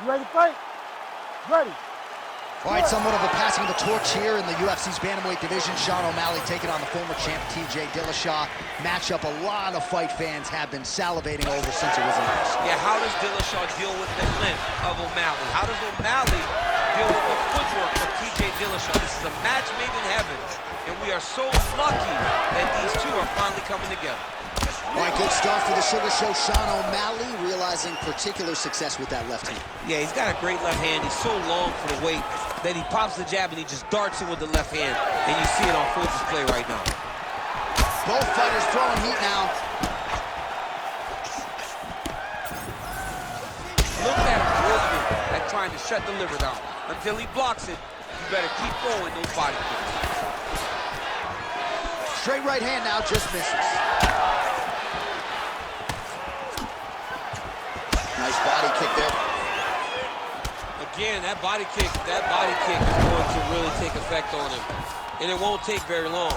You ready to fight? Ready. All right, somewhat of a passing of the torch here in the UFC's bantamweight division. Sean O'Malley taking on the former champ TJ Dillashaw. Matchup a lot of fight fans have been salivating over since it was announced. Yeah, how does Dillashaw deal with the length of O'Malley? How does O'Malley deal with the footwork of TJ Dillashaw? This is a match made in heaven, and we are so lucky that these two are finally coming together. All right, good start for the Sugar Show. Sean O'Malley realizing particular success with that left hand. Yeah, he's got a great left hand. He's so long for the weight that he pops the jab and he just darts in with the left hand. And you see it on full display right now. Both fighters throwing heat now. Look at him working at trying to shut the liver down. Until he blocks it, you better keep throwing those body kicks. Straight right hand now, just misses. Nice body kick there. Again, that body kick is going to really take effect on him. And it won't take very long.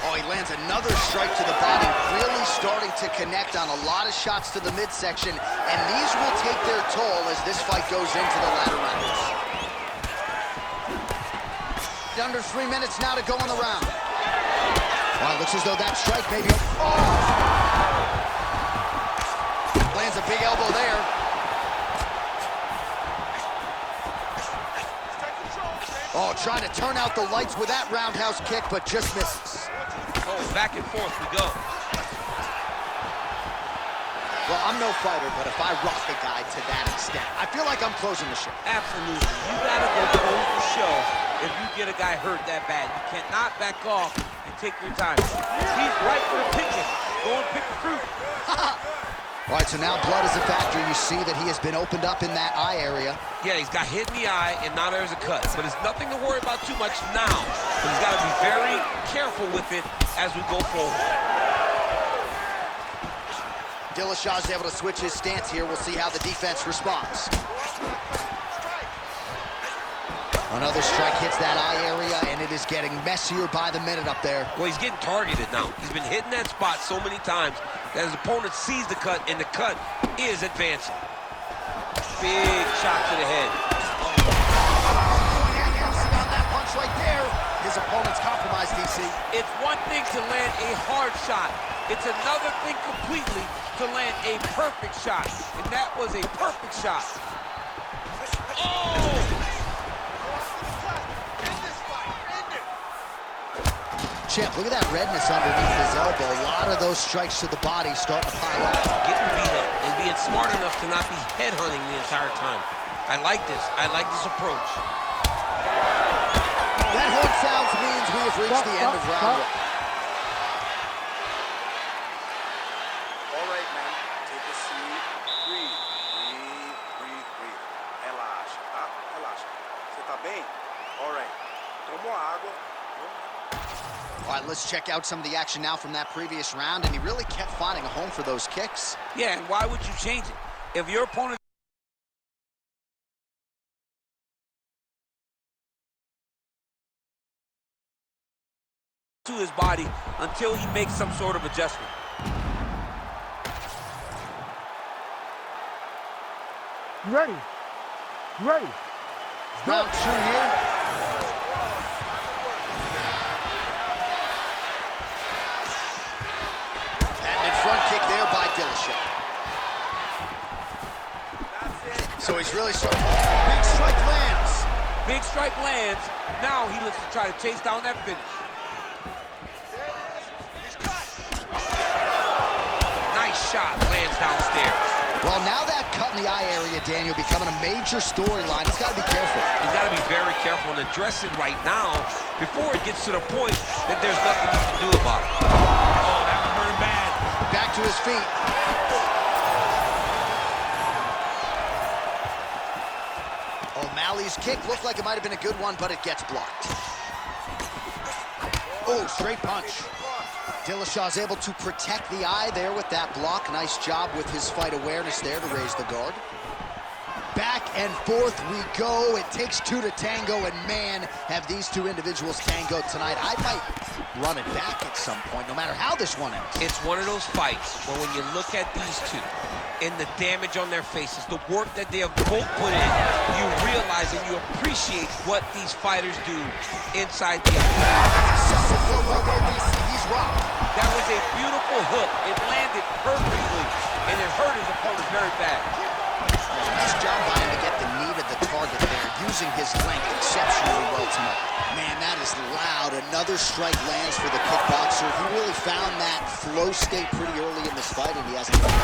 Oh, he lands another strike to the body, really starting to connect on a lot of shots to the midsection, and these will take their toll as this fight goes into the latter rounds. Under 3 minutes now to go in the round. Well, it looks as though that strike maybe... Oh! Lands a big elbow there. Oh, trying to turn out the lights with that roundhouse kick, but just misses. Oh, back and forth we go. Well, I'm no fighter, but if I rock a guy to that extent, I feel like I'm closing the show. Absolutely. You gotta go close the show if you get a guy hurt that bad. You cannot back off and take your time. He's right for the picking. Go and pick the fruit. All right, so now blood is a factor. You see that he has been opened up in that eye area. Yeah, he's got hit in the eye, and now there's a cut. But it's nothing to worry about too much now. But he's got to be very careful with it as we go forward. Dillashaw's able to switch his stance here. We'll see how the defense responds. Another strike hits that eye area, and it is getting messier by the minute up there. Well, he's getting targeted now. He's been hitting that spot so many times that his opponent sees the cut, and the cut is advancing. Big shot to the head. On that punch right there, his opponent's compromised, DC. It's one thing to land a hard shot. It's another thing completely to land a perfect shot, and that was a perfect shot. Oh! Champ, look at that redness underneath his elbow. A lot of those strikes to the body starting to pile up. Getting beat up and being smart enough to not be headhunting the entire time. I like this. I like this approach. That horn sounds means we have reached the end of round one. All right, man. Take a seat. Breathe. Breathe. Relaxa, tá? Relaxa. Você tá bem? All right. Tomou água. All right, let's check out some of the action now from that previous round, and he really kept finding a home for those kicks. Yeah, and why would you change it? If your opponent to his body until he makes some sort of adjustment. You ready? You ready? Round 2 here. Front kick there by Dillashaw. So he's really starting. Big strike lands. Big strike lands. Now he looks to try to chase down that finish. Nice shot lands downstairs. Well, now that cut in the eye area, Daniel, becoming a major storyline. He's got to be careful. He's got to be very careful and address it right now before it gets to the point that there's nothing you can do about it. Oh, that one hurt bad. Back to his feet. O'Malley's kick looked like it might have been a good one, but it gets blocked. Oh, straight punch. Dillashaw's able to protect the eye there with that block. Nice job with his fight awareness there to raise the guard. Back and forth we go. It takes two to tango, and man, have these two individuals tangoed tonight. I might run it back at some point, no matter how this one ends. It's one of those fights where when you look at these two and the damage on their faces, the work that they have both put in, you realize and you appreciate what these fighters do inside the arena. He's rocked. That was a beautiful hook. It landed perfectly, and it hurt his opponent very bad. Nice job by him to get the knee to the target there, using his length exceptionally well tonight. Man, that is loud. Another strike lands for the kickboxer. He really found that flow state pretty early in this fight, and he hasn't done it.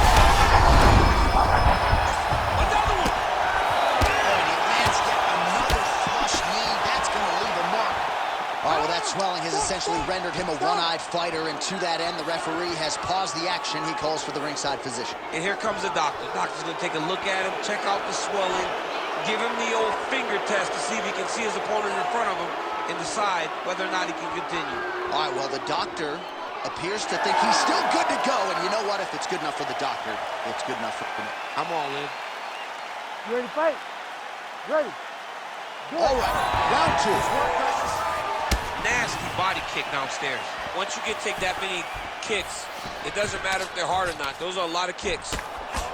Another one! Oh, and he lands yet another flush knee. That's going to leave a mark. All right, well, that swelling has essentially rendered him a one-eyed fighter, and to that end, the referee has paused the action. He calls for the ringside physician. And here comes the doctor. The doctor's going to take a look at him, check out the swelling, give him the old finger test to see if he can see his opponent in front of him and decide whether or not he can continue. All right, well, the doctor appears to think he's still good to go, and you know what? If it's good enough for the doctor, it's good enough for me. I'm all in. You ready to fight? Ready. Good. All right, round two. Nasty body kick downstairs. Once you take that many kicks, it doesn't matter if they're hard or not. Those are a lot of kicks.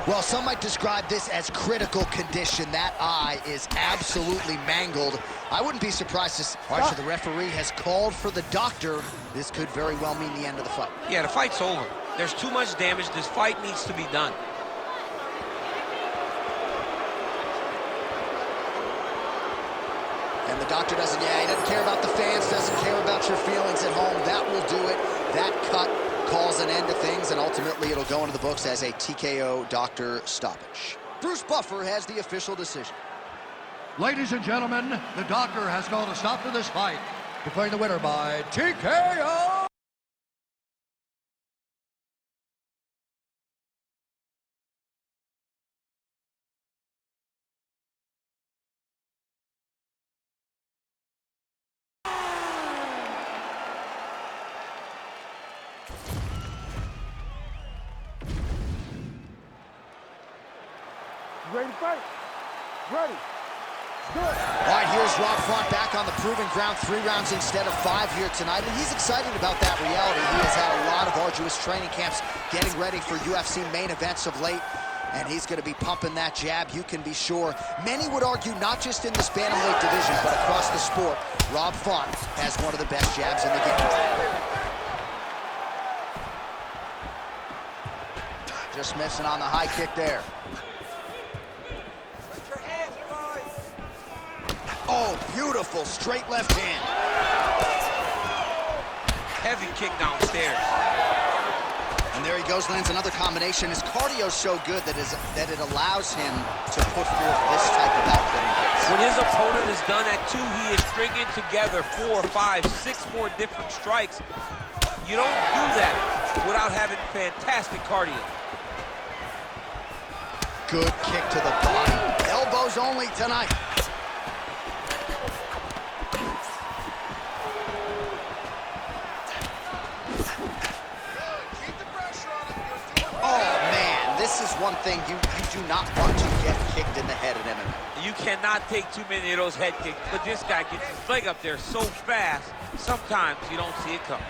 Well, some might describe this as critical condition. That eye is absolutely mangled. I wouldn't be surprised to... All right, so the referee has called for the doctor. This could very well mean the end of the fight. Yeah, the fight's over. There's too much damage. This fight needs to be done. And the doctor doesn't, he doesn't care about the fans, doesn't care about your feelings at home. That will do it. That cut calls an end to things, and ultimately it'll go into the books as a TKO doctor stoppage. Bruce Buffer has the official decision. Ladies and gentlemen, the doctor has called a stop to this fight, declaring the winner by TKO. You ready to fight? Ready. Good. All right, here's Rob Font back on the proven ground, 3 rounds instead of 5 here tonight, and he's excited about that reality. He has had a lot of arduous training camps getting ready for UFC main events of late, and he's going to be pumping that jab, you can be sure. Many would argue not just in this bantamweight division, but across the sport, Rob Font has one of the best jabs in the game. Just missing on the high kick there. Oh, beautiful straight left hand. Heavy kick downstairs. And there he goes, lands another combination. His cardio's so good that it allows him to put forth this type of output in hits. When his opponent is done at 2, he is stringing together 4, 5, 6 more different strikes. You don't do that without having fantastic cardio. Good kick to the body. Elbows only tonight. This is one thing you do not want to get kicked in the head in MMA. You cannot take too many of those head kicks, but this guy gets his leg up there so fast, sometimes you don't see it coming.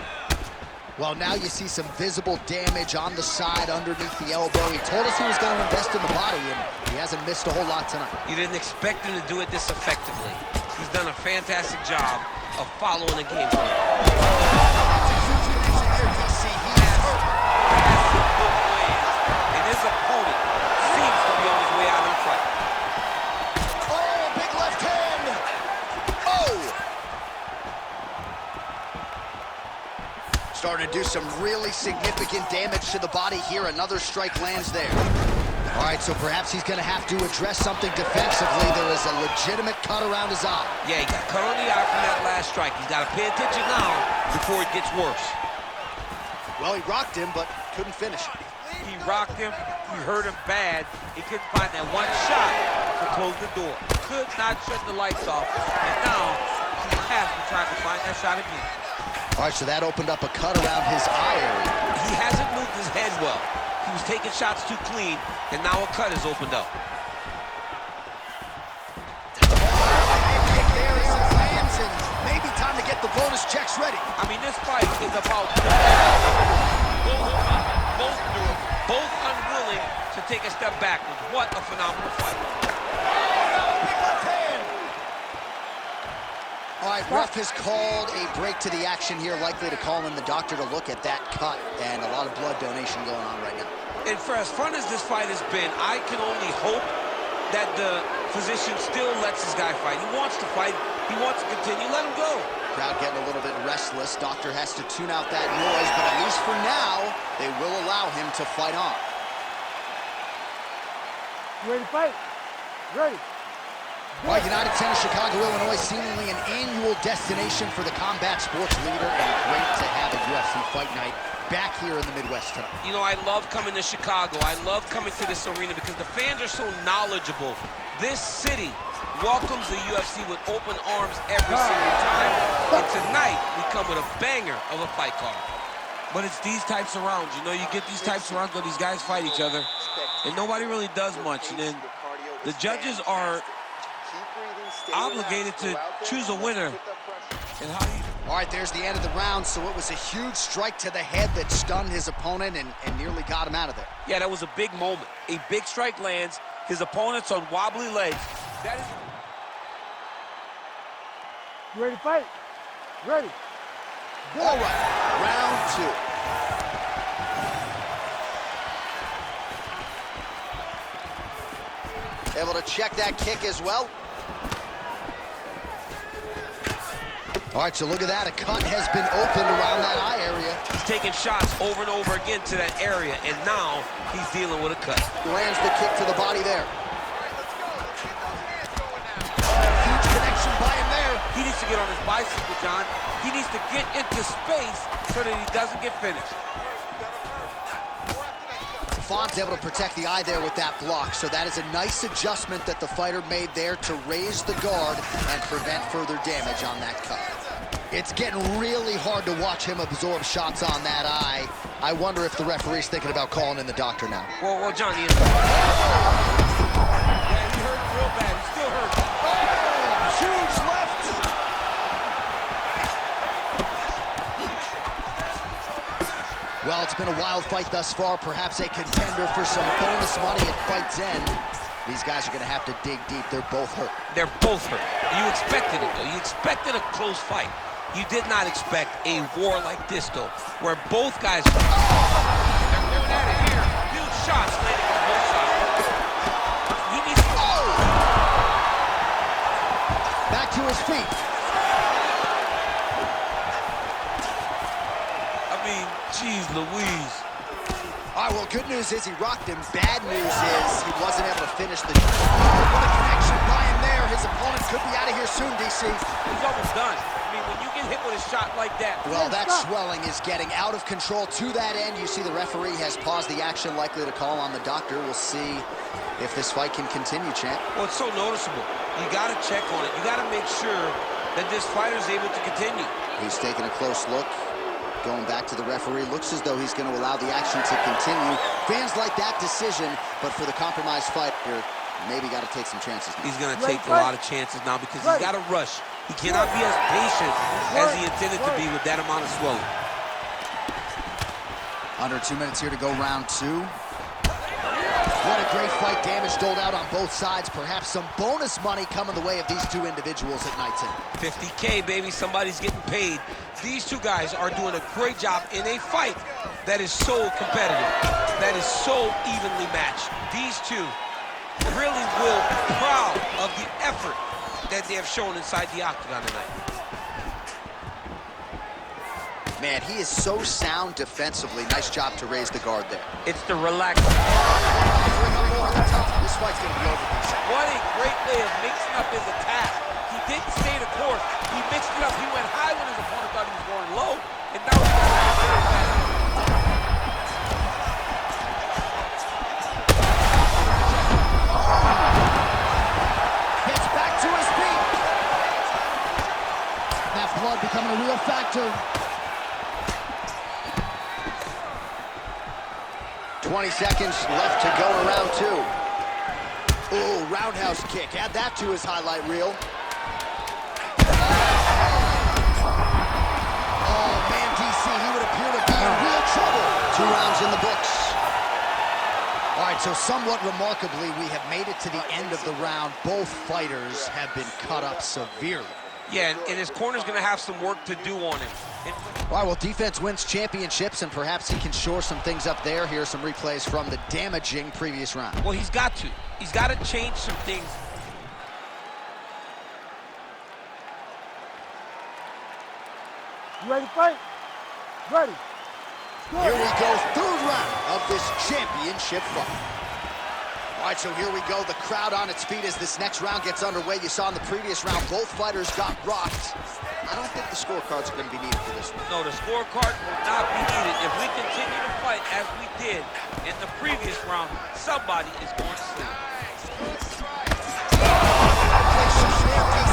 Well, now you see some visible damage on the side underneath the elbow. He told us he was going to invest in the body, and he hasn't missed a whole lot tonight. You didn't expect him to do it this effectively. He's done a fantastic job of following the game plan. His opponent seems to be on his way out of the fight. Oh, big left hand! Oh! Starting to do some really significant damage to the body here. Another strike lands there. All right, so perhaps he's going to have to address something defensively. There is a legitimate cut around his eye. Yeah, he got cut on the eye from that last strike. He's got to pay attention now before it gets worse. Well, he rocked him, but couldn't finish it. He rocked him, he hurt him bad. He couldn't find that one shot to close the door. Could not shut the lights off, and now he has to try to find that shot again. All right, so that opened up a cut around his eye area. He hasn't moved his head well. He was taking shots too clean, and now a cut has opened up. The bonus check's ready. I mean, this fight is about both nervous, both unwilling to take a step backwards. What a phenomenal fight. All right, ref has called a break to the action here, likely to call in the doctor to look at that cut, and a lot of blood donation going on right now. And for as fun as this fight has been, I can only hope that the physician still lets this guy fight. He wants to fight. He wants to continue. Let him go. Crowd getting a little bit restless. Doctor has to tune out that noise, but at least for now, they will allow him to fight on. You ready to fight? Ready. All right, United Center, Chicago, Illinois, seemingly an annual destination for the combat sports leader, and great to have a UFC fight night back here in the Midwest tonight. You know, I love coming to Chicago. I love coming to this arena because the fans are so knowledgeable. This city welcomes the UFC with open arms every single time. And tonight, we come with a banger of a fight card. But it's these types of rounds. You know, you get these types of rounds where these guys fight each other, and nobody really does much. And then the judges are obligated to choose a winner. And how you... All right, there's the end of the round, so it was a huge strike to the head that stunned his opponent and nearly got him out of there. Yeah, that was a big moment. A big strike lands. His opponent's on wobbly legs. That is... You ready to fight? Ready. Go. All right, round two. Able to check that kick as well. All right, so look at that. A cut has been opened around that eye area. He's taking shots over and over again to that area, and now he's dealing with a cut. Lands the kick to the body there. Huge connection by him there. He needs to get on his bicycle, John. He needs to get into space so that he doesn't get finished. Fawn's able to protect the eye there with that block, so that is a nice adjustment that the fighter made there to raise the guard and prevent further damage on that cut. It's getting really hard to watch him absorb shots on that eye. I wonder if the referee's thinking about calling in the doctor now. Well, John, he is. Yeah, he hurt real bad. He still hurt. Oh, huge left. Well, it's been a wild fight thus far, perhaps a contender for some bonus money at fight's end. These guys are going to have to dig deep. They're both hurt. They're both hurt. You expected it, though. You expected a close fight. You did not expect a war like this, though, where both guys... Oh! They're going at it here. Huge shots landing on both sides. He needs to... Oh! Back to his feet. I mean, geez Louise. All right, well, good news is he rocked him. Bad news is he wasn't able to finish the... Oh, what a connection by him there. His opponent could be out of here soon, DC. He's almost done. I mean, when you get hit with a shot like that... Well, that swelling is getting out of control. To that end, you see the referee has paused the action, likely to call on the doctor. We'll see if this fight can continue, champ. Well, it's so noticeable. You got to check on it. You got to make sure that this fighter's able to continue. He's taking a close look. Going back to the referee, looks as though he's going to allow the action to continue. Fans like that decision, but for the compromised fighter, maybe got to take some chances. He's going to take a lot of chances now because he's got to rush. He cannot be as patient as he intended to be with that amount of swelling. Under 2 minutes here to go, round two. What a great fight. Damage doled out on both sides. Perhaps some bonus money coming the way of these two individuals at night 10. $50K, baby. Somebody's getting paid. These two guys are doing a great job in a fight that is so competitive, that is so evenly matched. These two really will be proud of the effort that they have shown inside the octagon tonight. Man, he is so sound defensively. Nice job to raise the guard there. It's the relaxed. This fight's going to be over. What a great way of mixing up his attack. He didn't stay the course. He mixed it up. He went high when his opponent thought he was going low, and now he's going back. Gets back to his feet. That blood becoming a real factor. 20 seconds left to go in round two. Ooh, roundhouse kick. Add that to his highlight reel. So somewhat remarkably, we have made it to the end of the round. Both fighters have been cut up severely. Yeah, and his corner's going to have some work to do on him. All right, well, defense wins championships, and perhaps he can shore some things up there. Here are some replays from the damaging previous round. Well, he's got to. He's got to change some things. You ready to fight? Ready. Good. Here we go, third round of this championship fight. All right, so here we go. The crowd on its feet as this next round gets underway. You saw in the previous round, both fighters got rocked. I don't think the scorecards are going to be needed for this one. No, the scorecard will not be needed. If we continue to fight as we did in the previous round, somebody is going to sleep.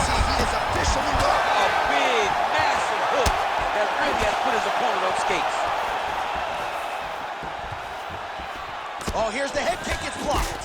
He is officially rocked. A big, massive hook that really has put his opponent on skates. Oh, here's the head kick. It's blocked.